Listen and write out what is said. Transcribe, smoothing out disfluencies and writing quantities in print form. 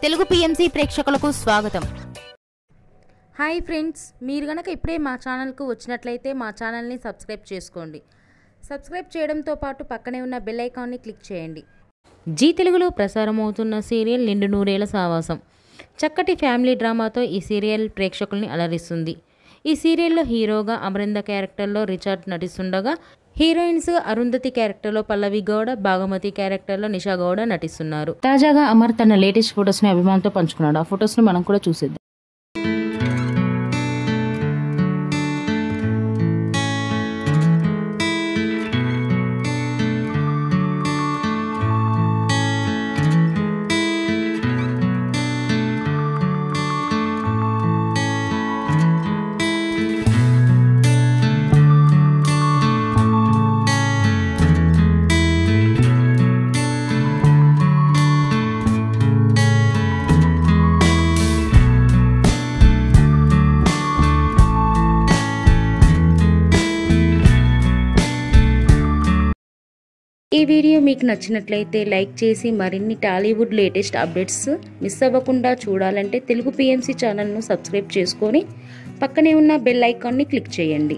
Telugu PMC ప్రేక్షకులకు స్వాగతం. Hi friends, మీరు గనక ఇప్పుడే మా ఛానల్కు వచ్చినట్లయితే మా ఛానల్ని సబ్స్క్రైబ్ చేసుకోండి. సబ్స్క్రైబ్ చేయడంతో పాటు పక్కనే ఉన్న బెల్ ఐకాన్ని క్లిక్ చేయండి. జీ తెలుగులో ప్రసారమవుతున్న సీరియల్ నిండు నూరేళ్ల సావాసం. చక్కటి ఫ్యామిలీ డ్రామాతో ఈ సీరియల్ ప్రేక్షకుల్ని అలరిస్తుంది. ఈ సీరియల్లో హీరోగా అమరింద క్యారెక్టర్లో రిచర్డ్ నటిస్తుండగా, హీరోయిన్స్ అరుంధతి క్యారెక్టర్లో పల్లవి గౌడ, భాగమతి క్యారెక్టర్లో నిషా గౌడ నటిస్తున్నారు. తాజాగా అమర్ తన లేటెస్ట్ ఫొటోస్ని అభిమానులతో పంచుకున్నాడు. ఆ ఫొటోస్ని మనం కూడా చూసేద్దాం. ఈ వీడియో మీకు నచ్చినట్లయితే లైక్ చేసి మరిన్ని టాలీవుడ్ లేటెస్ట్ అప్డేట్స్ మిస్ అవ్వకుండా చూడాలంటే తెలుగు పిఎంసి ఛానల్ను సబ్స్క్రైబ్ చేసుకొని పక్కనే ఉన్న బెల్ ఐకాన్ని క్లిక్ చేయండి.